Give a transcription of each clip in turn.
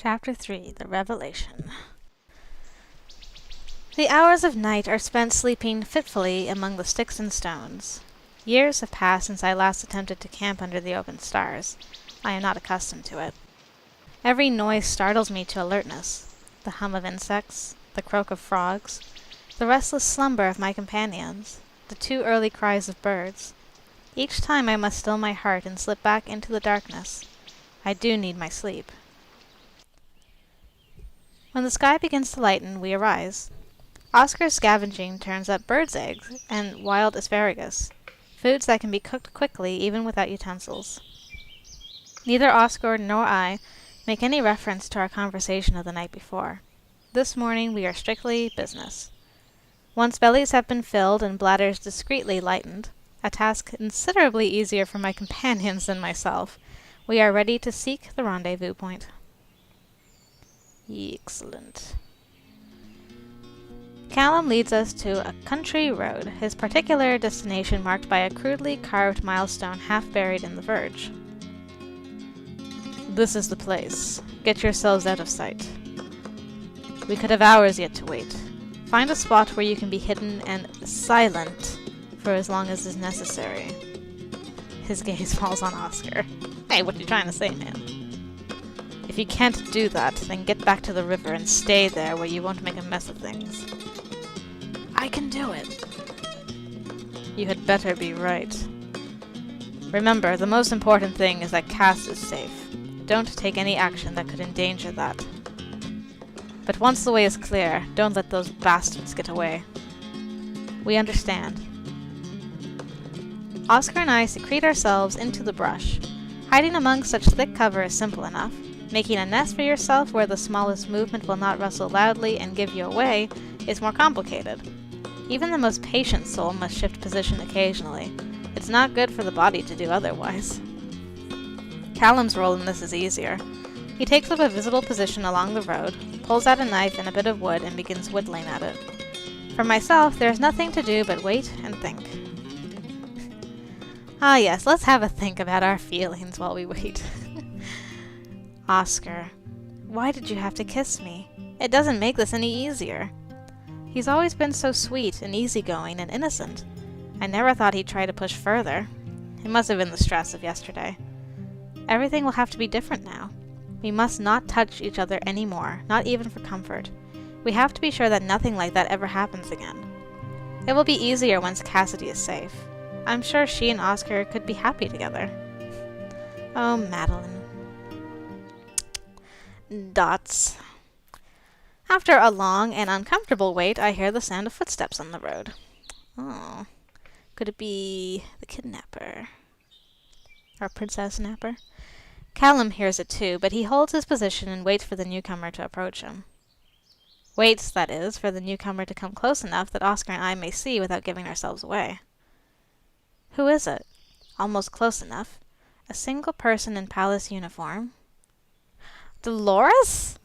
Chapter 3 The Revelation. The hours of night are spent sleeping fitfully among the sticks and stones. Years have passed since I last attempted to camp under the open stars. I am not accustomed to it. Every noise startles me to alertness. The hum of insects, the croak of frogs, the restless slumber of my companions, the too early cries of birds. Each time I must still my heart and slip back into the darkness. I do need my sleep. When the sky begins to lighten, we arise. Oscar's scavenging turns up birds' eggs and wild asparagus, foods that can be cooked quickly even without utensils. Neither Oscar nor I make any reference to our conversation of the night before. This morning we are strictly business. Once bellies have been filled and bladders discreetly lightened, a task considerably easier for my companions than myself, we are ready to seek the rendezvous point. Excellent. Callum leads us to a country road, his particular destination marked by a crudely carved milestone half buried in the verge. This is the place. Get yourselves out of sight. We could have hours yet to wait. Find a spot where you can be hidden and silent for as long as is necessary. His gaze falls on Oscar. Hey, what are you trying to say, man? If you can't do that, then get back to the river and stay there where you won't make a mess of things. I can do it. You had better be right. Remember, the most important thing is that Cass is safe. Don't take any action that could endanger that. But once the way is clear, don't let those bastards get away. We understand. Oscar and I secrete ourselves into the brush. Hiding among such thick cover is simple enough. Making a nest for yourself where the smallest movement will not rustle loudly and give you away is more complicated. Even the most patient soul must shift position occasionally. It's not good for the body to do otherwise. Callum's role in this is easier. He takes up a visible position along the road, pulls out a knife and a bit of wood, and begins whittling at it. For myself, there is nothing to do but wait and think. Ah yes, let's have a think about our feelings while we wait. Oscar, why did you have to kiss me? It doesn't make this any easier. He's always been so sweet and easygoing and innocent. I never thought he'd try to push further. It must have been the stress of yesterday. Everything will have to be different now. We must not touch each other anymore, not even for comfort. We have to be sure that nothing like that ever happens again. It will be easier once Cassidy is safe. I'm sure she and Oscar could be happy together. Oh, Madeleine. Dots. After a long and uncomfortable wait, I hear the sound of footsteps on the road. Oh, could it be the kidnapper? Or princess napper? Callum hears it too, but he holds his position and waits for the newcomer to approach him. Waits, that is, for the newcomer to come close enough that Oscar and I may see without giving ourselves away. Who is it? Almost close enough. A single person in palace uniform. Dolores?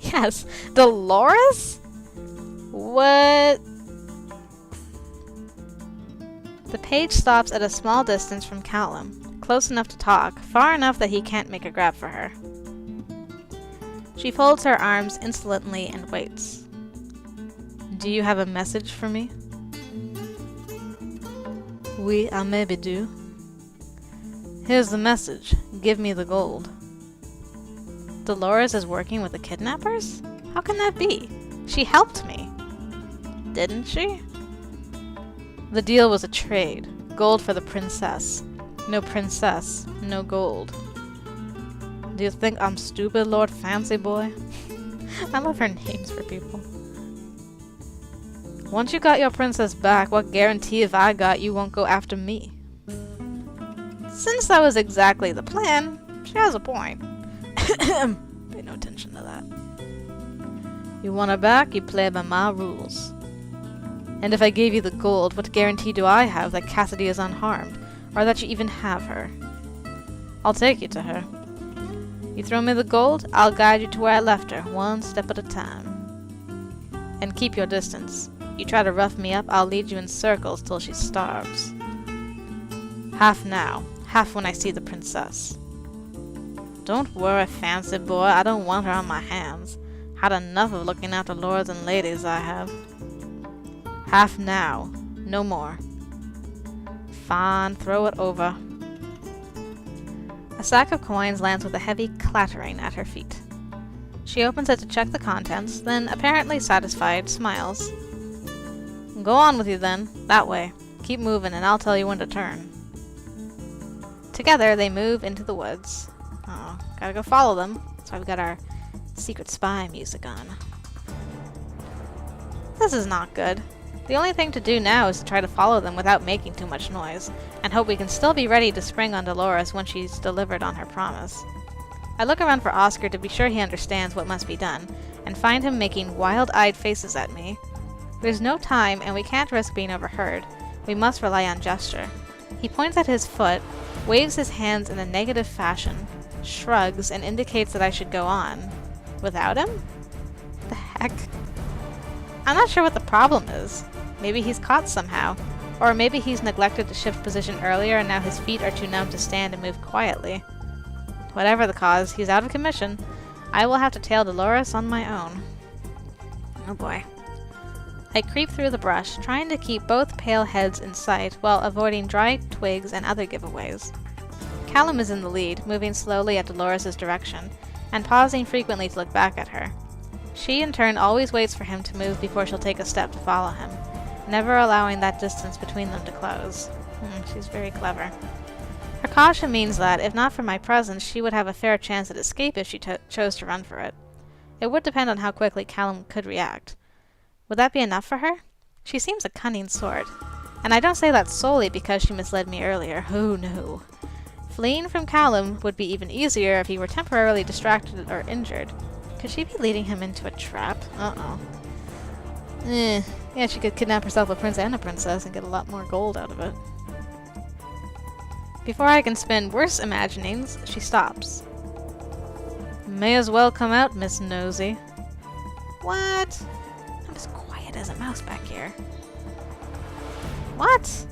Yes, Dolores? What? The page stops at a small distance from Callum, close enough to talk, far enough that he can't make a grab for her. She folds her arms insolently and waits. Do you have a message for me? Oui, I maybe do. Here's the message. Give me the gold. Dolores is working with the kidnappers? How can that be? She helped me. Didn't she? The deal was a trade. Gold for the princess. No princess, no gold. Do you think I'm stupid, Lord Fancy Boy? I love her names for people. Once you got your princess back, what guarantee have I got you won't go after me? Since that was exactly the plan, she has a point. Pay no attention to that. You want her back, you play by my rules. And if I gave you the gold, what guarantee do I have that Cassidy is unharmed, or that you even have her? I'll take you to her. You throw me the gold, I'll guide you to where I left her, one step at a time. And keep your distance. You try to rough me up, I'll lead you in circles till she starves. Half now, half when I see the princess. Don't worry, fancy boy, I don't want her on my hands. Had enough of looking after lords and ladies, I have. Half now, no more. Fine, throw it over. A sack of coins lands with a heavy clattering at her feet. She opens it to check the contents, then, apparently satisfied, smiles. Go on with you then, that way. Keep moving and I'll tell you when to turn. Together, they move into the woods. Oh, gotta go follow them. That's why we've got our secret spy music on. This is not good. The only thing to do now is to try to follow them without making too much noise, and hope we can still be ready to spring on Dolores when she's delivered on her promise. I look around for Oscar to be sure he understands what must be done, and find him making wild-eyed faces at me. There's no time, and we can't risk being overheard. We must rely on gesture. He points at his foot, waves his hands in a negative fashion, shrugs, and indicates that I should go on. Without him? What the heck? I'm not sure what the problem is. Maybe he's caught somehow. Or maybe he's neglected to shift position earlier and now his feet are too numb to stand and move quietly. Whatever the cause, he's out of commission. I will have to tail Dolores on my own. Oh boy. I creep through the brush, trying to keep both pale heads in sight while avoiding dry twigs and other giveaways. Callum is in the lead, moving slowly at Dolores' direction, and pausing frequently to look back at her. She, in turn, always waits for him to move before she'll take a step to follow him, never allowing that distance between them to close. She's very clever. Her caution means that, if not for my presence, she would have a fair chance at escape if she chose to run for it. It would depend on how quickly Callum could react. Would that be enough for her? She seems a cunning sort. And I don't say that solely because she misled me earlier. Oh no. Fleeing from Callum would be even easier if he were temporarily distracted or injured. Could she be leading him into a trap? Uh-oh. Yeah, she could kidnap herself a prince and a princess and get a lot more gold out of it. Before I can spin worse imaginings, she stops. May as well come out, Miss Nosy. What? I'm as quiet as a mouse back here. What?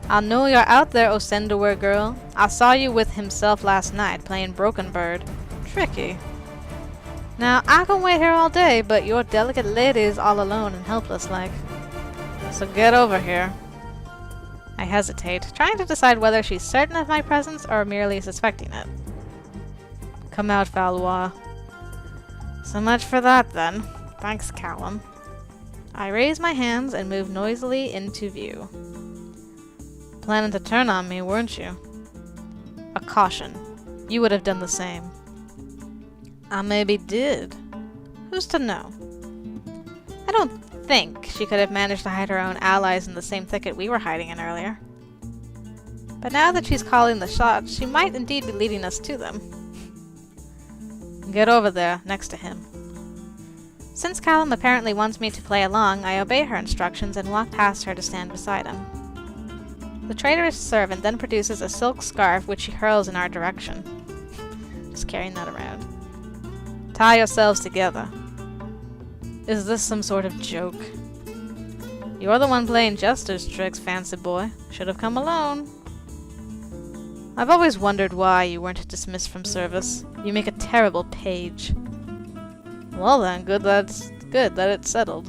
I know you're out there, Osendower girl. I saw you with himself last night, playing Broken Bird. Tricky. Now, I can wait here all day, but your delicate lady is all alone and helpless like. So get over here. I hesitate, trying to decide whether she's certain of my presence or merely suspecting it. Come out, Valois. So much for that, then. Thanks, Callum. I raise my hands and move noisily into view. Planning to turn on me, weren't you? A caution. You would have done the same. I maybe did. Who's to know? I don't think she could have managed to hide her own allies in the same thicket we were hiding in earlier. But now that she's calling the shots, she might indeed be leading us to them. Get over there, next to him. Since Callum apparently wants me to play along, I obey her instructions and walk past her to stand beside him. The traitorous servant then produces a silk scarf which she hurls in our direction. Just carrying that around. Tie yourselves together. Is this some sort of joke? You're the one playing jester's tricks, fancy boy. Should have come alone. I've always wondered why you weren't dismissed from service. You make a terrible page. Well then, good that it's settled.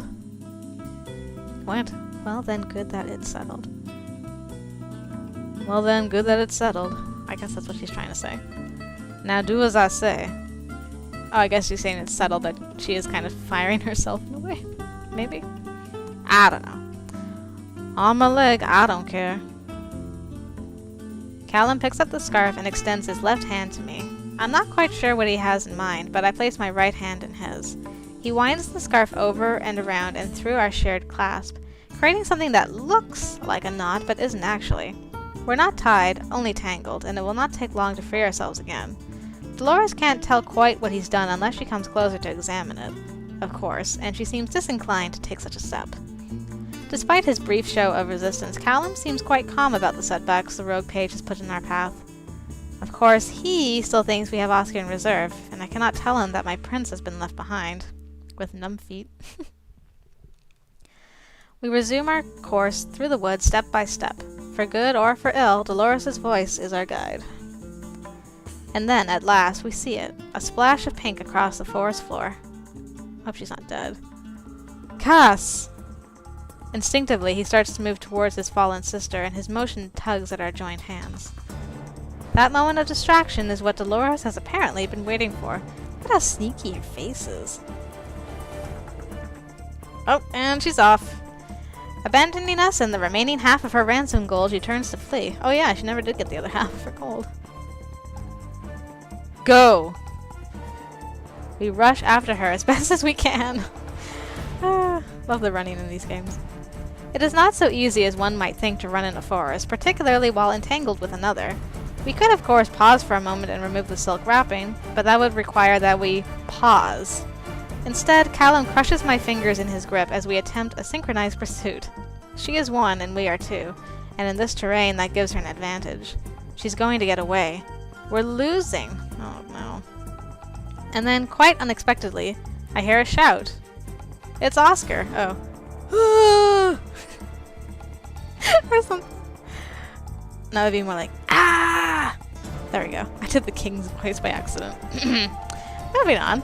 What? Well then, good that it's settled. Well then, good that it's settled. I guess that's what she's trying to say. Now do as I say. Oh, I guess she's saying it's settled that she is kind of firing herself in a way. Maybe? I don't know. On my leg, I don't care. Callum picks up the scarf and extends his left hand to me. I'm not quite sure what he has in mind, but I place my right hand in his. He winds the scarf over and around and through our shared clasp, creating something that looks like a knot but isn't actually. We're not tied, only tangled, and it will not take long to free ourselves again. Dolores can't tell quite what he's done unless she comes closer to examine it, of course, and she seems disinclined to take such a step. Despite his brief show of resistance, Callum seems quite calm about the setbacks the rogue page has put in our path. Of course, he still thinks we have Oscar in reserve, and I cannot tell him that my prince has been left behind, with numb feet. We resume our course through the woods step by step. For good or for ill, Dolores' voice is our guide. And then, at last, we see it. A splash of pink across the forest floor. Hope she's not dead. Cass! Instinctively, he starts to move towards his fallen sister, and his motion tugs at our joined hands. That moment of distraction is what Dolores has apparently been waiting for. Look at how sneaky her face is. Oh, and she's off. Abandoning us and the remaining half of her ransom gold, she turns to flee. Oh yeah, she never did get the other half of her gold. Go! We rush after her as best as we can. Love the running in these games. It is not so easy as one might think to run in a forest, particularly while entangled with another. We could of course pause for a moment and remove the silk wrapping, but that would require that we pause. Instead, Callum crushes my fingers in his grip as we attempt a synchronized pursuit. She is one and we are two, and in this terrain that gives her an advantage. She's going to get away. We're losing! Oh no. And then, quite unexpectedly, I hear a shout. It's Oscar! Oh. Or something. No, it'd be more like, ah! There we go. I did the king's voice by accident. Moving on.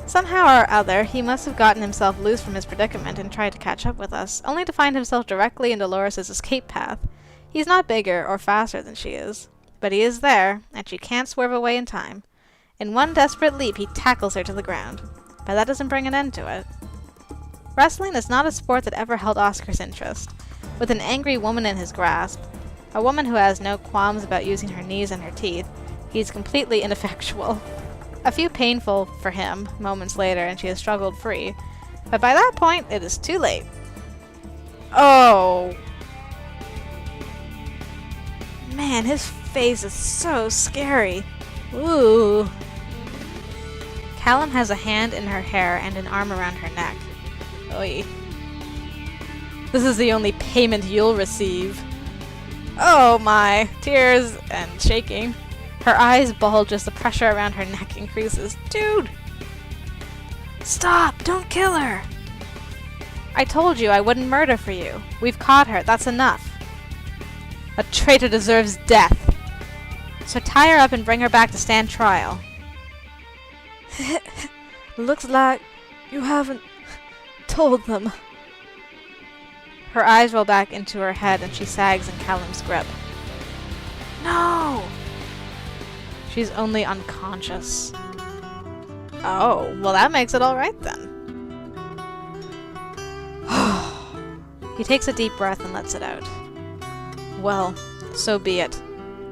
Somehow or other, he must have gotten himself loose from his predicament and tried to catch up with us, only to find himself directly in Dolores' escape path. He's not bigger or faster than she is, but he is there, and she can't swerve away in time. In one desperate leap, he tackles her to the ground, but that doesn't bring an end to it. Wrestling is not a sport that ever held Oscar's interest. With an angry woman in his grasp, a woman who has no qualms about using her knees and her teeth, he's completely ineffectual. A few painful, for him, moments later and she has struggled free, but by that point, it is too late. Oh! Man, his face is so scary. Ooh. Callum has a hand in her hair and an arm around her neck. Oy. This is the only payment you'll receive. Oh my! Tears and shaking. Her eyes bulge as the pressure around her neck increases. Dude! Stop! Don't kill her! I told you I wouldn't murder for you. We've caught her. That's enough. A traitor deserves death. So tie her up and bring her back to stand trial. Looks like you haven't told them. Her eyes roll back into her head and she sags in Callum's grip. No! She's only unconscious. Oh, well that makes it alright then. He takes a deep breath and lets it out. Well, so be it.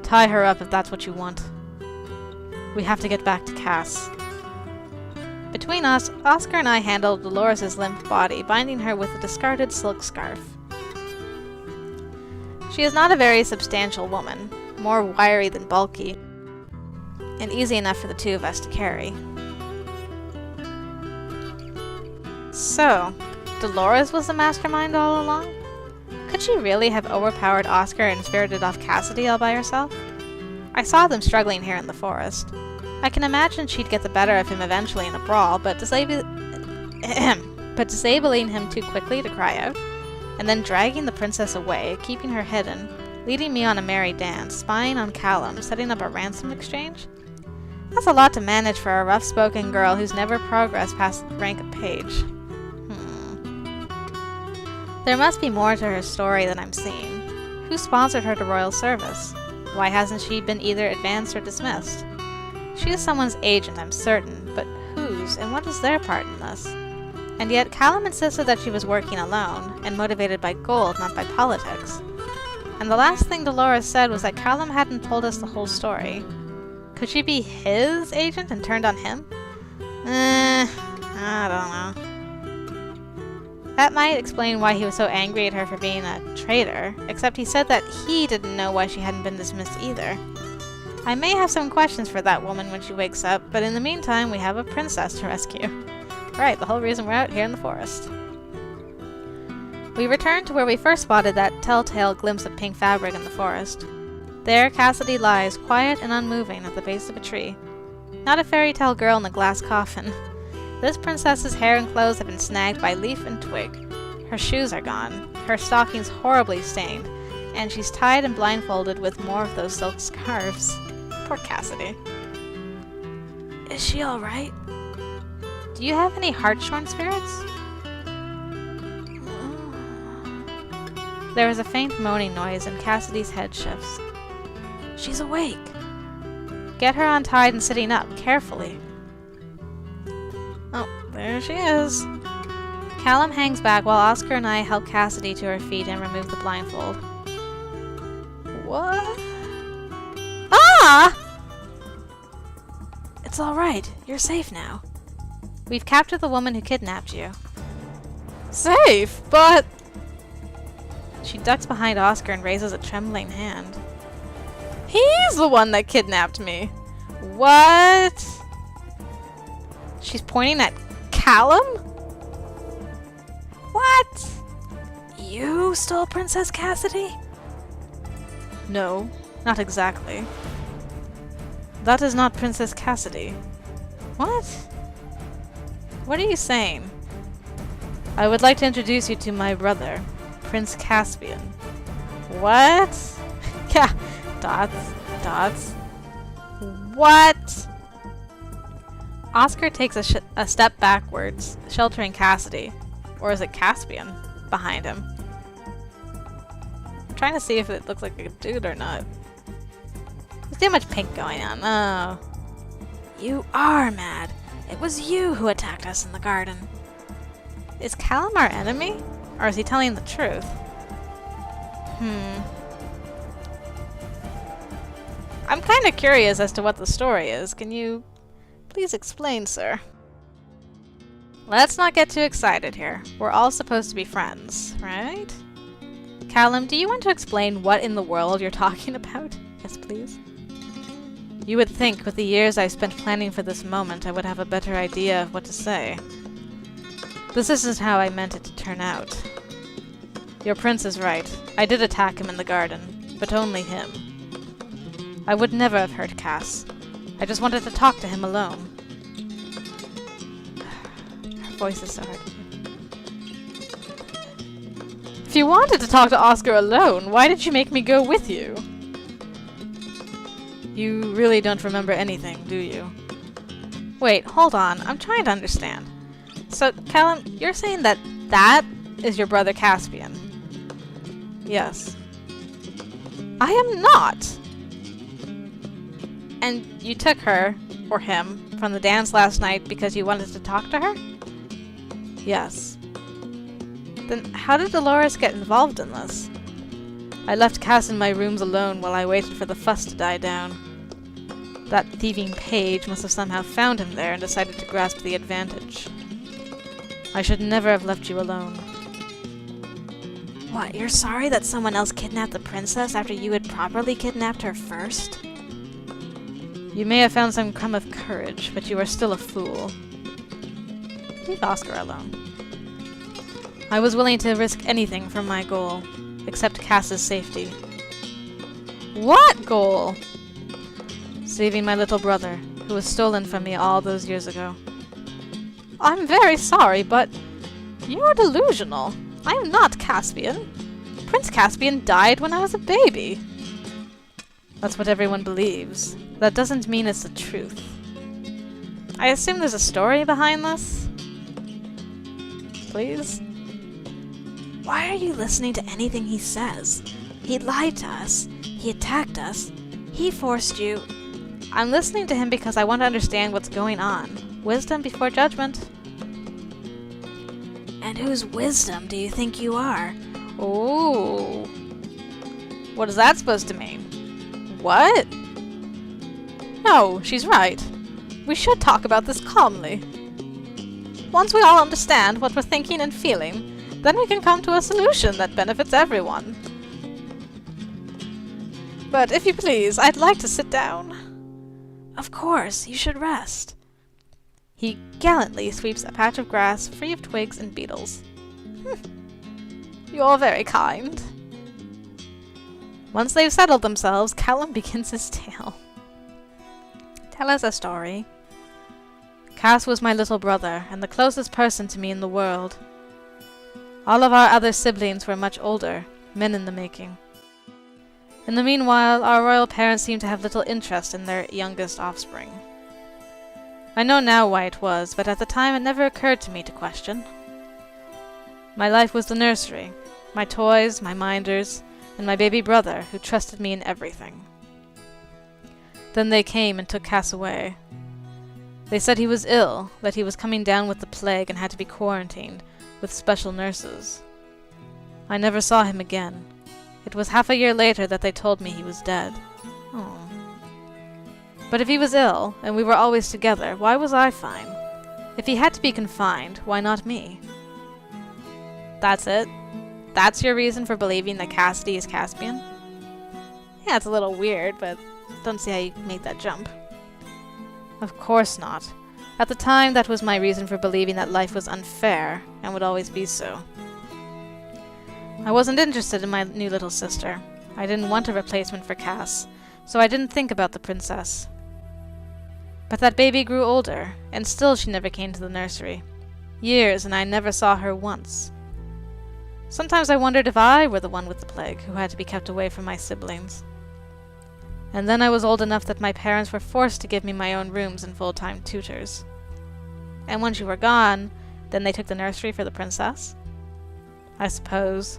Tie her up if that's what you want. We have to get back to Cass. Between us, Oscar and I handle Dolores' limp body, binding her with a discarded silk scarf. She is not a very substantial woman, more wiry than bulky, and easy enough for the two of us to carry. So, Dolores was the mastermind all along? Could she really have overpowered Oscar and spirited off Cassidy all by herself? I saw them struggling here in the forest. I can imagine she'd get the better of him eventually in a brawl, but disabling him too quickly to cry out, and then dragging the princess away, keeping her hidden, leading me on a merry dance, spying on Callum, setting up a ransom exchange? That's a lot to manage for a rough-spoken girl who's never progressed past the rank of page. There must be more to her story than I'm seeing. Who sponsored her to royal service? Why hasn't she been either advanced or dismissed? She is someone's agent, I'm certain, but whose, and what is their part in this? And yet Callum insisted that she was working alone, and motivated by gold, not by politics. And the last thing Dolores said was that Callum hadn't told us the whole story. Could she be his agent and turned on him? I don't know. That might explain why he was so angry at her for being a traitor, except he said that he didn't know why she hadn't been dismissed either. I may have some questions for that woman when she wakes up, but in the meantime we have a princess to rescue. Right, the whole reason we're out here in the forest. We return to where we first spotted that telltale glimpse of pink fabric in the forest. There Cassidy lies, quiet and unmoving, at the base of a tree. Not a fairy tale girl in a glass coffin. This princess's hair and clothes have been snagged by leaf and twig. Her shoes are gone, her stockings horribly stained, and she's tied and blindfolded with more of those silk scarves. Poor Cassidy. Is she alright? Do you have any hartshorn spirits? There is a faint moaning noise and Cassidy's head shifts. She's awake. Get her untied and sitting up, carefully. Oh, there she is. Callum hangs back while Oscar and I help Cassidy to her feet and remove the blindfold. What? Ah! It's alright. You're safe now. We've captured the woman who kidnapped you. Safe? But... She ducks behind Oscar and raises a trembling hand. He's the one that kidnapped me. What? She's pointing at Callum? What? You stole Princess Cassidy? No, not exactly. That is not Princess Cassidy. What? What are you saying? I would like to introduce you to my brother, Prince Caspian. What? Yeah, dots. What? Oscar takes a step backwards, sheltering Cassidy, or is it Caspian, behind him. I'm trying to see if it looks like a dude or not. There's too much pink going on. Oh. You are mad. It was you who attacked us in the garden. Is Callum our enemy? Or is he telling the truth? I'm kind of curious as to what the story is. Can you please explain, sir? Let's not get too excited here. We're all supposed to be friends, right? Callum, do you want to explain what in the world you're talking about? Yes, please. You would think, with the years I've spent planning for this moment, I would have a better idea of what to say. This isn't how I meant it to turn out. Your prince is right. I did attack him in the garden, but only him. I would never have hurt Cass. I just wanted to talk to him alone. Her voice is so hard. If you wanted to talk to Oscar alone, why did you make me go with you? You really don't remember anything, do you? Wait, hold on. I'm trying to understand. So, Callum, you're saying that is your brother Caspian? Yes. I am not! And you took her, or him, from the dance last night because you wanted to talk to her? Yes. Then how did Dolores get involved in this? I left Cass in my rooms alone while I waited for the fuss to die down. That thieving page must have somehow found him there and decided to grasp the advantage. I should never have left you alone. What, you're sorry that someone else kidnapped the princess after you had properly kidnapped her first? You may have found some crumb of courage, but you are still a fool. Leave Oscar alone. I was willing to risk anything for my goal, except Cass's safety. What goal? Saving my little brother, who was stolen from me all those years ago. I'm very sorry, but you're delusional. I am not Caspian. Prince Caspian died when I was a baby. That's what everyone believes. That doesn't mean it's the truth. I assume there's a story behind this? Please? Why are you listening to anything he says? He lied to us. He attacked us. He forced you. I'm listening to him because I want to understand what's going on. Wisdom before judgment. And whose wisdom do you think you are? Ooh. What is that supposed to mean? What? No, she's right. We should talk about this calmly. Once we all understand what we're thinking and feeling, then we can come to a solution that benefits everyone. But if you please, I'd like to sit down. Of course, you should rest. He gallantly sweeps a patch of grass free of twigs and beetles. You're very kind. Once they've settled themselves, Callum begins his tale. Tell us a story. Cass was my little brother, and the closest person to me in the world. All of our other siblings were much older, men in the making. In the meanwhile, our royal parents seemed to have little interest in their youngest offspring. I know now why it was, but at the time it never occurred to me to question. My life was the nursery, my toys, my minders, and my baby brother, who trusted me in everything. Then they came and took Cass away. They said he was ill, that he was coming down with the plague and had to be quarantined, with special nurses. I never saw him again. It was half a year later that they told me he was dead. Oh. But if he was ill, and we were always together, why was I fine? If he had to be confined, why not me? That's it? That's your reason for believing that Cassidy is Caspian? Yeah, it's a little weird, but don't see how you made that jump. Of course not. At the time, that was my reason for believing that life was unfair, and would always be so. I wasn't interested in my new little sister. I didn't want a replacement for Cass, so I didn't think about the princess. But that baby grew older, and still she never came to the nursery. Years, and I never saw her once. Sometimes I wondered if I were the one with the plague, who had to be kept away from my siblings. And then I was old enough that my parents were forced to give me my own rooms and full-time tutors. And once you were gone, then they took the nursery for the princess? I suppose.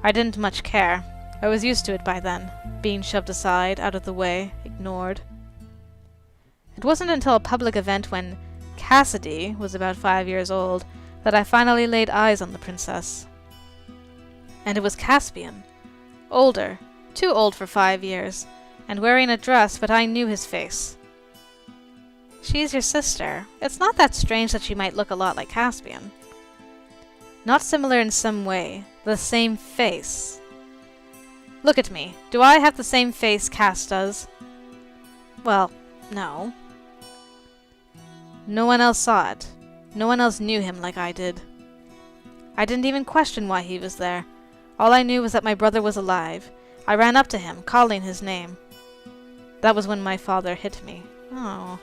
I didn't much care. I was used to it by then, being shoved aside, out of the way, ignored. It wasn't until a public event when Cassidy was about 5 years old that I finally laid eyes on the princess. And it was Caspian. Older, too old for 5 years, and wearing a dress, but I knew his face. She's your sister. It's not that strange that she might look a lot like Caspian. Not similar in some way, the same face. Look at me. Do I have the same face Cass does? Well, no. No one else saw it. No one else knew him like I did. I didn't even question why he was there. All I knew was that my brother was alive. I ran up to him, calling his name. That was when my father hit me. Oh.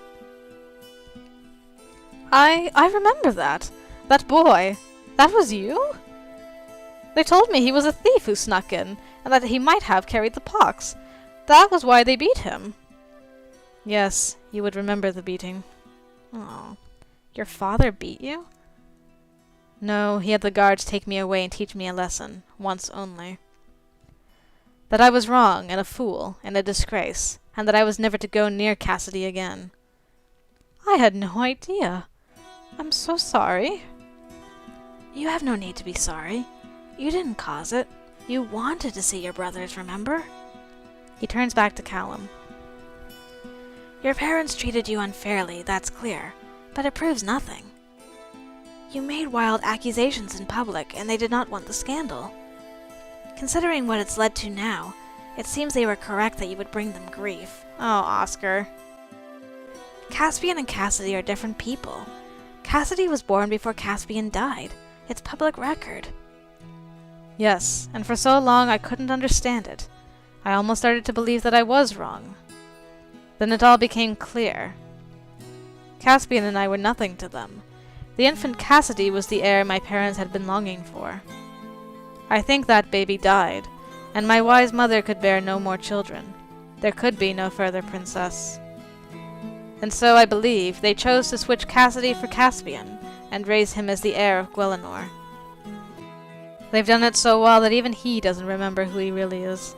I remember that. That boy. That was you? They told me he was a thief who snuck in, and that he might have carried the pox. That was why they beat him. Yes, you would remember the beating. Oh. Your father beat you? No, he had the guards take me away and teach me a lesson, once only. That I was wrong, and a fool, and a disgrace, and that I was never to go near Cassidy again. I had no idea. I'm so sorry. You have no need to be sorry. You didn't cause it. You wanted to see your brothers, remember? He turns back to Callum. Your parents treated you unfairly, that's clear, but it proves nothing. You made wild accusations in public, and they did not want the scandal. Considering what it's led to now, it seems they were correct that you would bring them grief. Oh, Oscar. Caspian and Cassidy are different people. Cassidy was born before Caspian died. It's public record. Yes, and for so long I couldn't understand it. I almost started to believe that I was wrong. Then it all became clear. Caspian and I were nothing to them. The infant Cassidy was the heir my parents had been longing for. I think that baby died, and my wise mother could bear no more children. There could be no further princess. And so I believe they chose to switch Cassidy for Caspian, and raise him as the heir of Guelinor. They've done it so well that even he doesn't remember who he really is.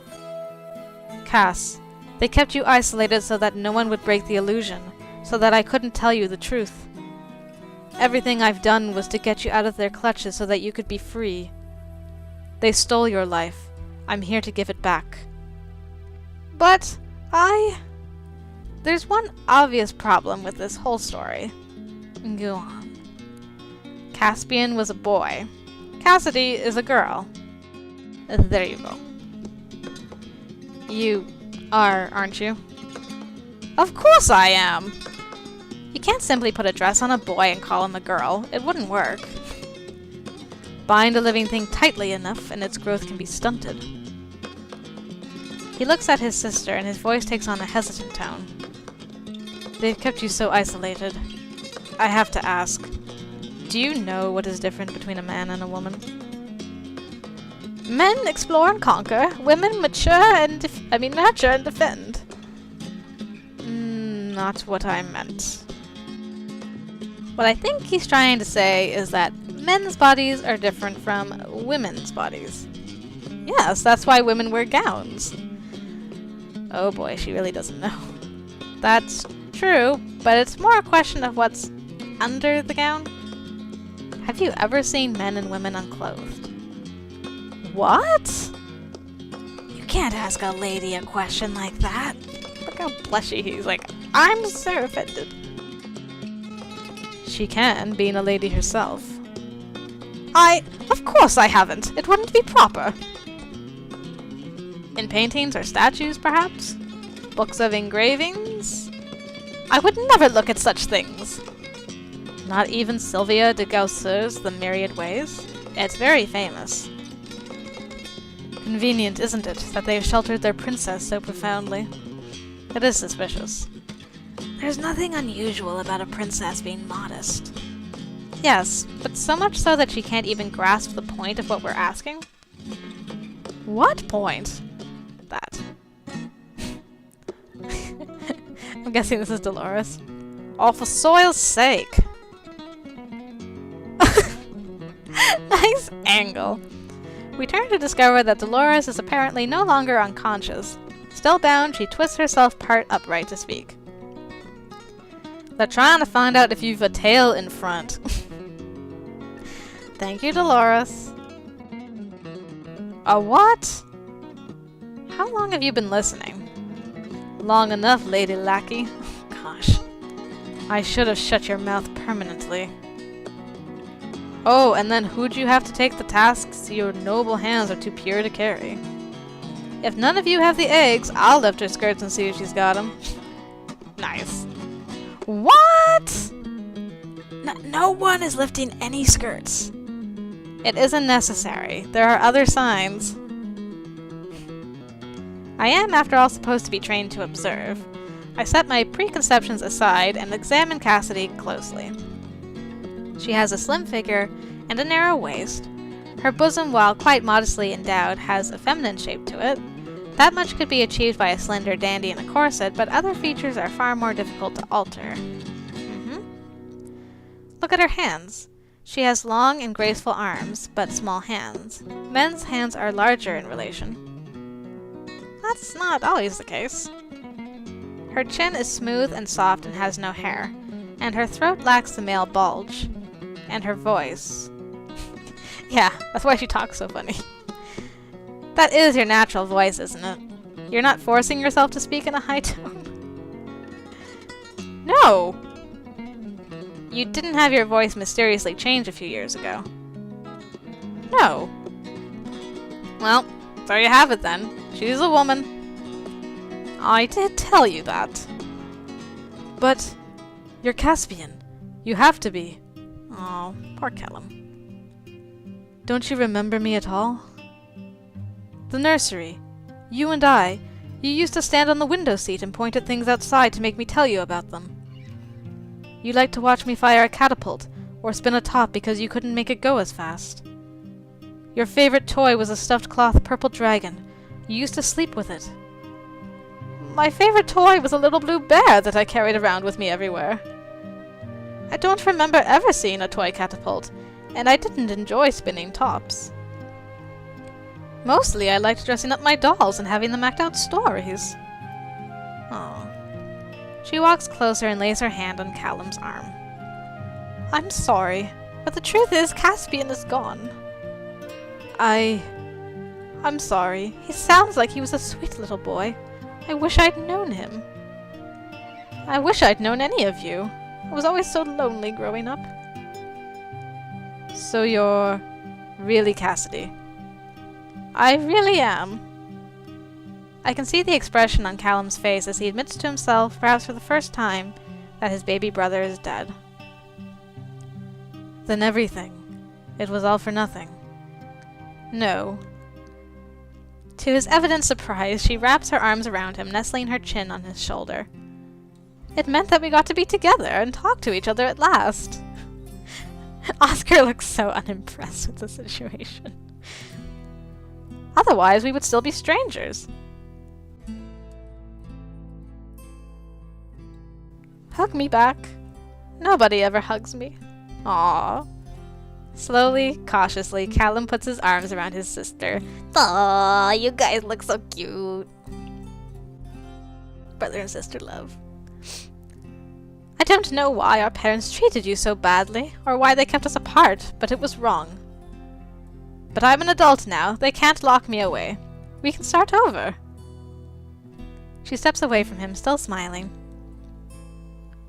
Cass, they kept you isolated so that no one would break the illusion, so that I couldn't tell you the truth. Everything I've done was to get you out of their clutches so that you could be free. They stole your life. I'm here to give it back. But there's one obvious problem with this whole story. Go on. Caspian was a boy. Cassidy is a girl. There you go. You are, aren't you? Of course I am! You can't simply put a dress on a boy and call him a girl. It wouldn't work. Bind a living thing tightly enough, and its growth can be stunted. He looks at his sister, and his voice takes on a hesitant tone. They've kept you so isolated. I have to ask, do you know what is different between a man and a woman? Men explore and conquer. Women nurture and defend. Not what I meant. What I think he's trying to say is that men's bodies are different from women's bodies. Yes, that's why women wear gowns. Oh boy, she really doesn't know. That's true, but it's more a question of what's under the gown. Have you ever seen men and women unclothed? What? You can't ask a lady a question like that. Look how blushy he's like, I'm so offended. She can, being a lady herself. Of course I haven't. It wouldn't be proper. In paintings or statues, perhaps? Books of engravings? I would never look at such things. Not even Sylvia de Gausser's The Myriad Ways? It's very famous. Convenient, isn't it, that they've sheltered their princess so profoundly? It is suspicious. There's nothing unusual about a princess being modest. Yes, but so much so that she can't even grasp the point of what we're asking? What point? That. I'm guessing this is Dolores. Oh, for soil's sake! Nice angle. We turn to discover that Dolores is apparently no longer unconscious. Still bound, she twists herself part upright to speak. They're trying to find out if you've a tail in front. Thank you, Dolores. A what? How long have you been listening? Long enough, Lady Lackey. Gosh. I should have shut your mouth permanently. Oh, and then who'd you have to take the tasks your noble hands are too pure to carry? If none of you have the eggs, I'll lift her skirts and see if she's got them. Nice. What? No one is lifting any skirts. It isn't necessary. There are other signs. I am, after all, supposed to be trained to observe. I set my preconceptions aside and examine Cassidy closely. She has a slim figure and a narrow waist. Her bosom, while quite modestly endowed, has a feminine shape to it. That much could be achieved by a slender dandy in a corset, but other features are far more difficult to alter. Look at her hands. She has long and graceful arms, but small hands. Men's hands are larger in relation. That's not always the case. Her chin is smooth and soft and has no hair, and her throat lacks the male bulge. And her voice. Yeah, that's why she talks so funny. That is your natural voice, isn't it? You're not forcing yourself to speak in a high tone? No! You didn't have your voice mysteriously change a few years ago. No. Well, there you have it then. She's a woman. I did tell you that. But you're Caspian. You have to be. Oh, poor Callum. Don't you remember me at all? The nursery. You and I. You used to stand on the window seat and point at things outside to make me tell you about them. You liked to watch me fire a catapult, or spin a top because you couldn't make it go as fast. Your favorite toy was a stuffed cloth purple dragon. You used to sleep with it. My favorite toy was a little blue bear that I carried around with me everywhere. I don't remember ever seeing a toy catapult, and I didn't enjoy spinning tops. Mostly I liked dressing up my dolls and having them act out stories. Oh. She walks closer and lays her hand on Callum's arm. I'm sorry, but the truth is Caspian is gone. I'm sorry. He sounds like he was a sweet little boy. I wish I'd known him. I wish I'd known any of you. I was always so lonely growing up. So you're really Cassidy? I really am. I can see the expression on Callum's face as he admits to himself, perhaps for the first time, that his baby brother is dead. Then everything. It was all for nothing. No. To his evident surprise, she wraps her arms around him, nestling her chin on his shoulder. It meant that we got to be together and talk to each other at last. Oscar looks so unimpressed with the situation. Otherwise, we would still be strangers. Hug me back. Nobody ever hugs me. Aww. Slowly, cautiously, Callum puts his arms around his sister. Aww, you guys look so cute. Brother and sister love. I don't know why our parents treated you so badly, or why they kept us apart, but it was wrong. But I'm an adult now. They can't lock me away. We can start over. She steps away from him, still smiling.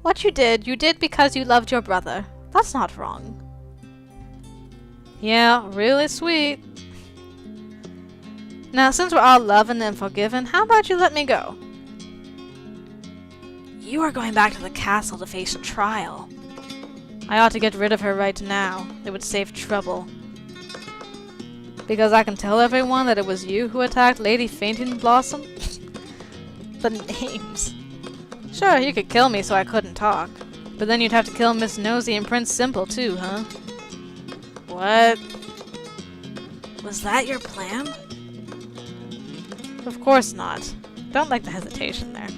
What you did because you loved your brother. That's not wrong. Yeah, really sweet. Now, since we're all loving and forgiven, how about you let me go? You are going back to the castle to face a trial. I ought to get rid of her right now. It would save trouble. Because I can tell everyone that it was you who attacked Lady Fainting Blossom? The names. Sure, you could kill me so I couldn't talk. But then you'd have to kill Miss Nosy and Prince Simple too, huh? What? Was that your plan? Of course not. Don't like the hesitation there.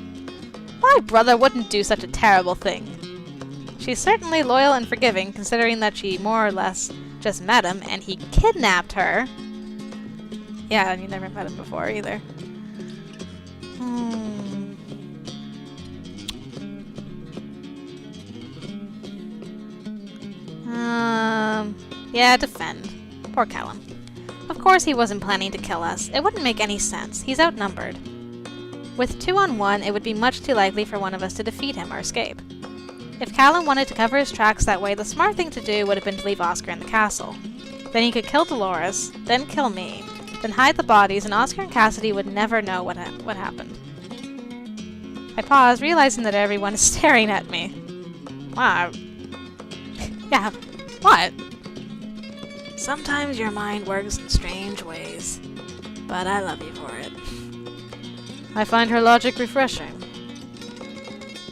My brother wouldn't do such a terrible thing. She's certainly loyal and forgiving, considering that she more or less just met him and he kidnapped her. Yeah, and you never met him before either. Yeah, defend. Poor Callum. Of course he wasn't planning to kill us. It wouldn't make any sense. He's outnumbered. With 2 on 1, it would be much too likely for one of us to defeat him or escape. If Callum wanted to cover his tracks that way, the smart thing to do would have been to leave Oscar in the castle. Then he could kill Dolores, then kill me, then hide the bodies, and Oscar and Cassidy would never know what happened. I pause, realizing that everyone is staring at me. Wow. Yeah, what? Sometimes your mind works in strange ways, but I love you for it. I find her logic refreshing.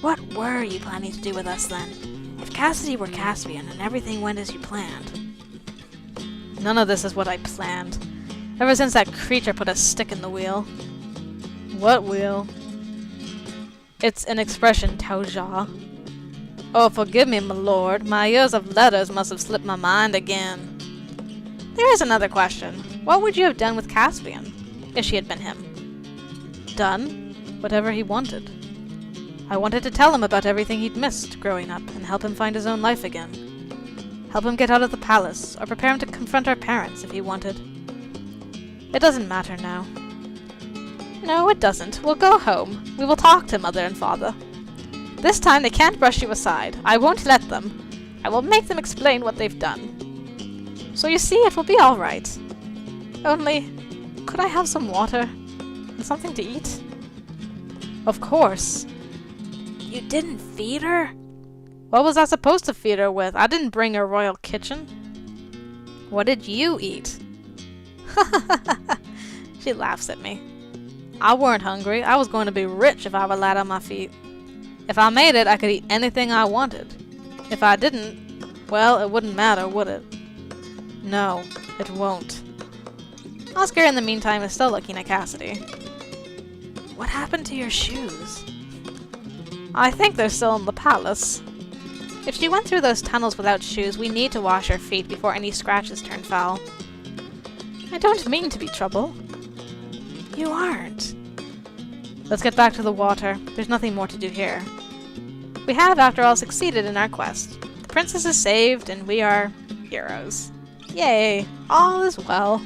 What were you planning to do with us then? If Cassidy were Caspian and everything went as you planned. None of this is what I planned. Ever since that creature put a stick in the wheel. What wheel? It's an expression, Taoja. Oh, forgive me, my lord. My years of letters must have slipped my mind again. There is another question. What would you have done with Caspian, if she had been him? Done whatever he wanted. I wanted to tell him about everything he'd missed growing up and help him find his own life again. Help him get out of the palace, or prepare him to confront our parents if he wanted. It doesn't matter now. No, it doesn't. We'll go home. We will talk to Mother and Father. This time they can't brush you aside. I won't let them. I will make them explain what they've done. So you see, it will be all right. Only, could I have some water? And something to eat? Of course. You didn't feed her? What was I supposed to feed her with? I didn't bring her royal kitchen. What did you eat? She laughs at me. I weren't hungry. I was going to be rich if I were light on my feet. If I made it, I could eat anything I wanted. If I didn't, well, it wouldn't matter, would it? No, it won't. Oscar, in the meantime, is still looking at Cassidy. What happened to your shoes? I think they're still in the palace. If she went through those tunnels without shoes, we need to wash her feet before any scratches turn foul. I don't mean to be trouble. You aren't. Let's get back to the water. There's nothing more to do here. We have, after all, succeeded in our quest. The princess is saved, and we are heroes. Yay! All is well.